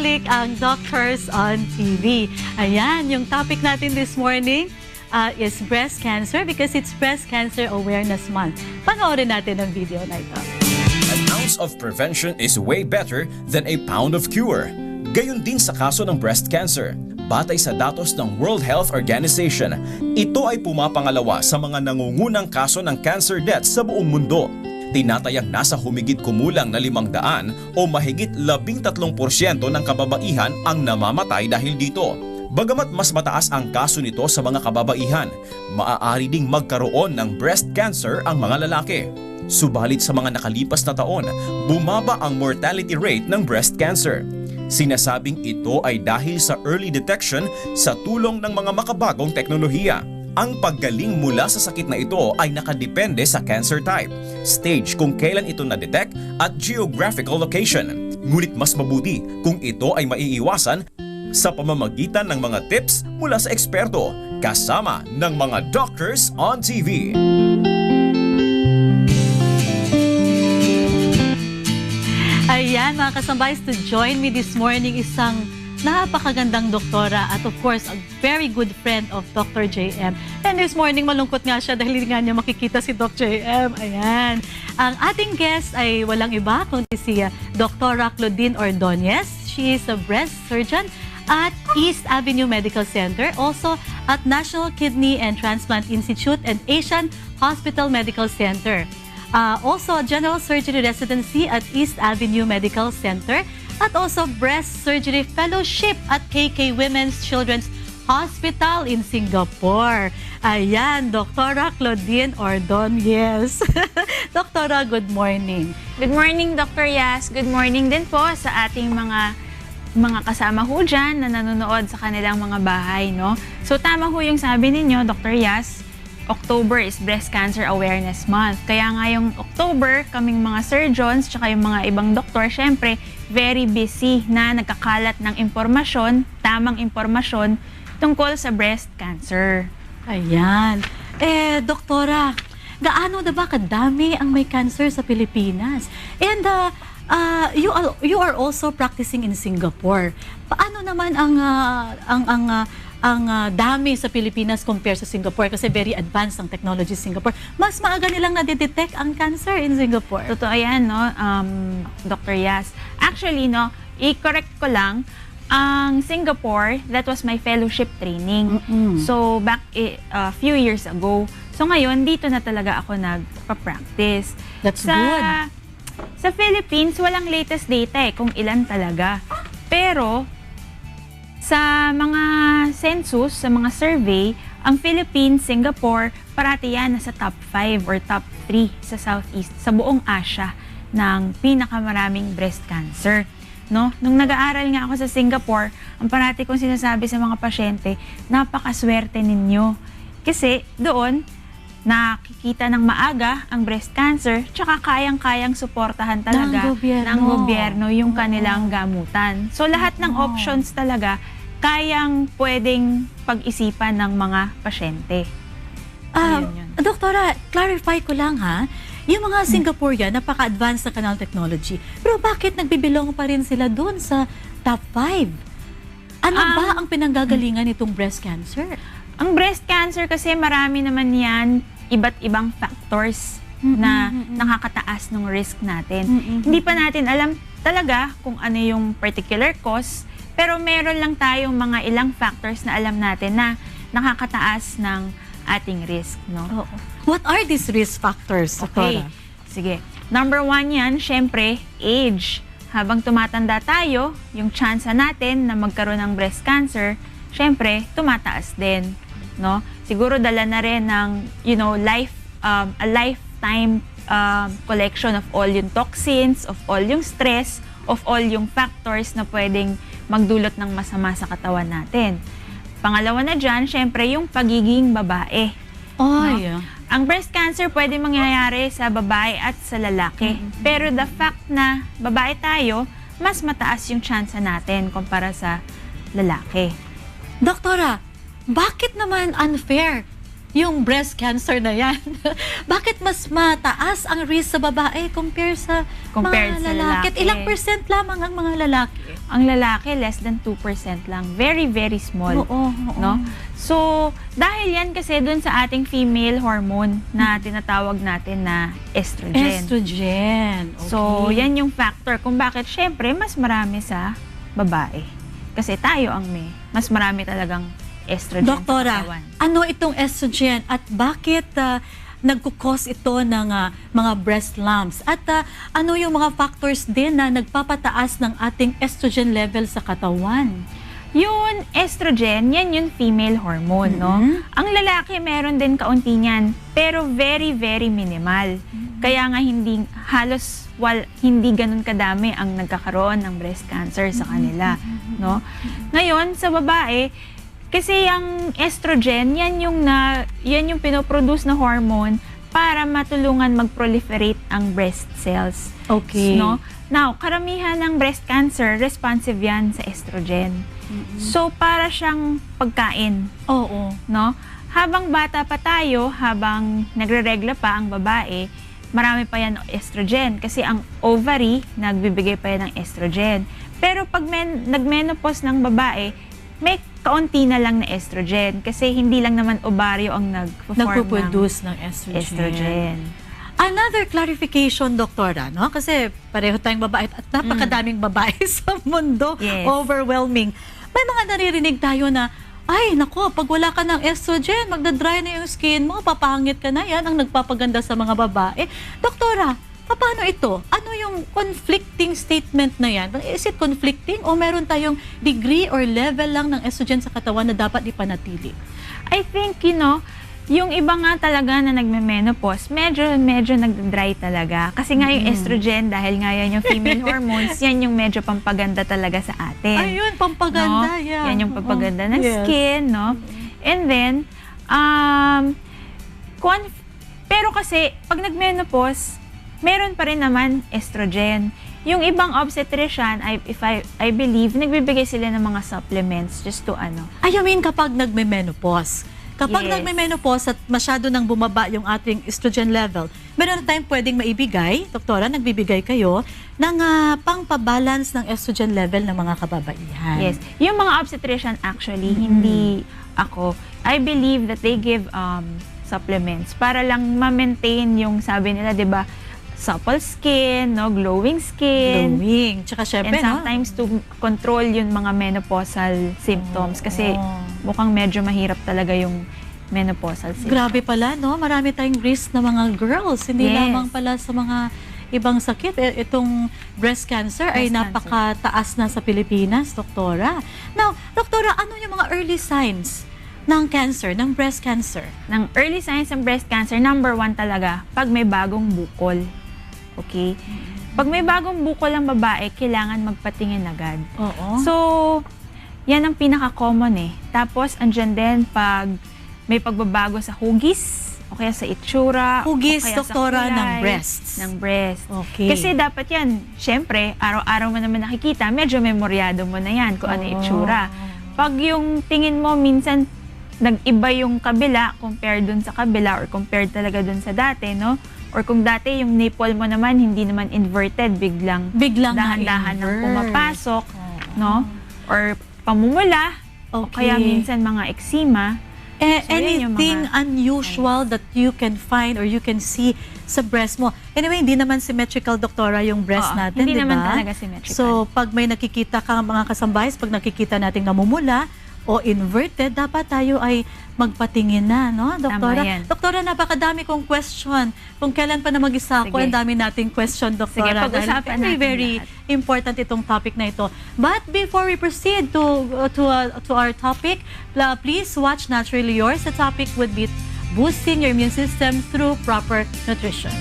nagbabalik ang Doctors on TV. Ayan, yung topic natin this morning is breast cancer because it's Breast Cancer Awareness Month. Panoorin natin ang video na ito. An ounce of prevention is way better than a pound of cure. Gayon din sa kaso ng breast cancer. Batay sa datos ng World Health Organization, ito ay pumapangalawa sa mga nangungunang kaso ng cancer deaths sa buong mundo. Tinatayang nasa humigit kumulang na 500 o mahigit 13% ng kababaihan ang namamatay dahil dito. Bagamat mas mataas ang kaso nito sa mga kababaihan, maaari ding magkaroon ng breast cancer ang mga lalaki. Subalit sa mga nakalipas na taon, bumaba ang mortality rate ng breast cancer. Sinasabing ito ay dahil sa early detection sa tulong ng mga makabagong teknolohiya. Ang paggaling mula sa sakit na ito ay nakadepende sa cancer type, stage kung kailan ito na-detect at geographical location. Ngunit mas mabuti kung ito ay maiiwasan sa pamamagitan ng mga tips mula sa eksperto kasama ng mga Doctors on TV. Ayan mga kasambays, to join me this morning isang napakagandang doktora at of course a very good friend of Dr. JM. And this morning malungkot nga siya dahil nga niya makikita si Dr. JM. Ayan. Ang ating guest ay walang iba kundi si Dr. Claudine Ordonez. She is a breast surgeon at East Avenue Medical Center, also at National Kidney and Transplant Institute and Asian Hospital Medical Center. Also General Surgery Residency at East Avenue Medical Center at also Breast Surgery Fellowship at KK Women's Children's Hospital in Singapore. Ayan, Dr. Claudine Ordonez. Doktora, good morning. Good morning, Dr. Yas. Good morning din po sa ating mga kasama ho dyan na nanonood sa kanilang mga bahay, no? So tama ho yung sabi ninyo, Dr. Yas, October is Breast Cancer Awareness Month. Kaya nga yung October, kaming mga surgeons, tsaka yung mga ibang doktor, syempre, very busy na nagkakalat ng impormasyon, tamang impormasyon, tungkol sa breast cancer. Ayan. Doktora, gaano na ba kadami ang may cancer sa Pilipinas? And you are also practicing in Singapore. Paano naman ang dami sa Pilipinas compare sa Singapore kasi very advanced ang technology sa Singapore. Mas maaga nilang nadidetect ang cancer in Singapore. Totoo yan, no, Dr. Yas. Actually, no, i-correct ko lang, ang Singapore, that was my fellowship training. So, back a few years ago. So, ngayon, dito na talaga ako nagpa-practice. That's good. Sa Philippines, walang latest data kung ilan talaga. Pero, sa mga census, sa mga survey, ang Philippines, Singapore, parati yan nasa top 5 or top 3 sa Southeast, sa buong Asia, ng pinakamaraming breast cancer. No? Nung nag-aaral nga ako sa Singapore, ang parati kong sinasabi sa mga pasyente, napakaswerte ninyo. Kasi doon, nakikita ng maaga ang breast cancer, tsaka kayang-kayang suportahan talaga ng gobyerno yung kanilang gamutan. So lahat ng options talaga, kayang pwedeng pag-isipan ng mga pasyente. Doktora, clarify ko lang ha, yung mga Singaporean, napaka-advanced na kanal technology, pero bakit nagbibilong pa rin sila doon sa top 5? Ano ba ang pinanggagalingan nitong breast cancer? Ang breast cancer kasi marami naman yan, iba't ibang factors na nakakataas ng risk natin. Hindi pa natin alam talaga kung ano yung particular cause, pero meron lang tayong mga ilang factors na alam natin na nakakataas ng ating risk, no? What are these risk factors, Okay, sige. Number 1 yan, syempre, age. Habang tumatanda tayo, yung chance natin na magkaroon ng breast cancer, syempre, tumataas din. No? Siguro dala na rin ng, a lifetime collection of all yung toxins, of all yung stress, of all yung factors na pwedeng magdulot ng masama sa katawan natin. Pangalawa na dyan, syempre, yung pagiging babae. No? Ang breast cancer pwede mangyayari sa babae at sa lalaki. Pero the fact na babae tayo, mas mataas yung chance natin kumpara sa lalaki. Doktora, bakit naman unfair yung breast cancer na yan, bakit mas mataas ang risk sa babae compared sa Compared mga sa lalaki? lalaki. At ilang percent lamang ang mga lalaki? Ang lalaki, less than 2% lang. Very, very small. Oo. No? So, dahil yan kasi dun sa ating female hormone na tinatawag natin na estrogen. Estrogen. Okay. So, yan yung factor kung bakit syempre mas marami sa babae. Kasi tayo ang mas marami talagang estrogen sa Doktora, katawan. ano itong estrogen at bakit nagkukos ito ng mga breast lumps? At ano yung mga factors din na nagpapataas ng ating estrogen level sa katawan? Yung estrogen, yan yung female hormone, no? Ang lalaki meron din kaunti niyan, pero very, very minimal. Kaya nga hindi ganun kadami ang nagkakaroon ng breast cancer sa kanila, no? Ngayon, sa babae, kasi yung estrogen, yan yung pinoproduce na hormone para matulungan mag-proliferate ang breast cells. Okay. No? Now, karamihan ng breast cancer, responsive yan sa estrogen. So, para siyang pagkain. Oo. No? Habang bata pa tayo, habang nagre-regla pa ang babae, marami pa yan estrogen. Kasi ang ovary, nagbibigay pa yan ng estrogen. Pero pag nag-menopause ng babae, may kaunti na lang na estrogen kasi hindi lang naman ovaryo ang Nagpo-produce ng estrogen. Another clarification, doktora, no? Kasi pareho tayong babae at napakadaming babae sa mundo. Yes. Overwhelming. May mga naririnig tayo na, ay, nako, pag wala ka ng estrogen, magdadry na yung skin mo, papangit ka na, yan ang nagpapaganda sa mga babae. Doktora, paano ito? Ano yung conflicting statement na yan? Is it conflicting o meron tayong degree or level lang ng estrogen sa katawan na dapat ipanatili? I think, yung iba nga talaga na nagme-menopause, medyo nagdry talaga. Kasi nga yung estrogen, dahil nga yan yung female hormones, yan yung medyo pampaganda talaga sa atin. Ayun, pampaganda. No? Yeah. Yan yung pampaganda ng Yes. skin, no? And then, pero kasi, pag nag-menopause, meron pa rin naman estrogen. Yung ibang obstetrician, I believe, nagbibigay sila ng mga supplements just to I mean, kapag nagme-menopause. Kapag Yes. nagme-menopause at masyado nang bumaba yung ating estrogen level, meron na tayong pwedeng maibigay, doktora, nagbibigay kayo, ng pang-pabalance ng estrogen level ng mga kababaihan. Yes. Yung mga obstetrician actually, hindi ako. I believe that they give supplements para lang ma-maintain yung sabi nila, 'di ba? Supple skin, no, glowing skin. Glowing. Tsaka syempre, And sometimes to control yung mga menopausal symptoms kasi mukhang medyo mahirap talaga yung menopausal symptoms. Grabe pala, no? Marami tayong risk na mga girls. Hindi Yes. lamang pala sa mga ibang sakit. Itong breast cancer ay Breast napakataas na sa Pilipinas, doktora. Now, doktora, ano yung mga early signs ng cancer, ng breast cancer? Ng early signs ng breast cancer, number 1 talaga, pag may bagong bukol. Okay? Pag may bagong bukol ang babae, kailangan magpatingin agad. Oo. So, yan ang pinaka-common eh. Tapos, andyan din pag may pagbabago sa hugis, o kaya sa itsura, Hugis, o kaya doktora, sa kulay, ng breasts. Ng breast. Okay. Kasi dapat yan, syempre, araw-araw mo naman nakikita, medyo memoryado mo na yan kung ano yung itsura. Pag yung tingin mo, minsan, nag-iba yung kabila compared dun sa kabila or compared talaga dun sa dati, no? Or kung dati yung nipple mo naman, hindi naman inverted, biglang dahan-dahan nang pumapasok, no? Or pamumula, o kaya minsan mga eczema. So, anything unusual that you can find or you can see sa breast mo. Anyway, hindi naman symmetrical, doktora, yung breast Oo, natin, hindi di ba? naman talaga symmetrical. So, pag may nakikita ka mga kasambahay, pag nakikita nating namumula o inverted, dapat tayo ay magpatingin na, no, doktora? Tama yan. Doktora, napakadami kong question. Kung kailan pa na mag-isa ako, Sige. ang dami nating question, doktora. Sige, pag-usapan Dahil natin very lahat. important itong topic na ito. But before we proceed to our topic, please watch Naturally Yours. The topic would be boosting your immune system through proper nutrition.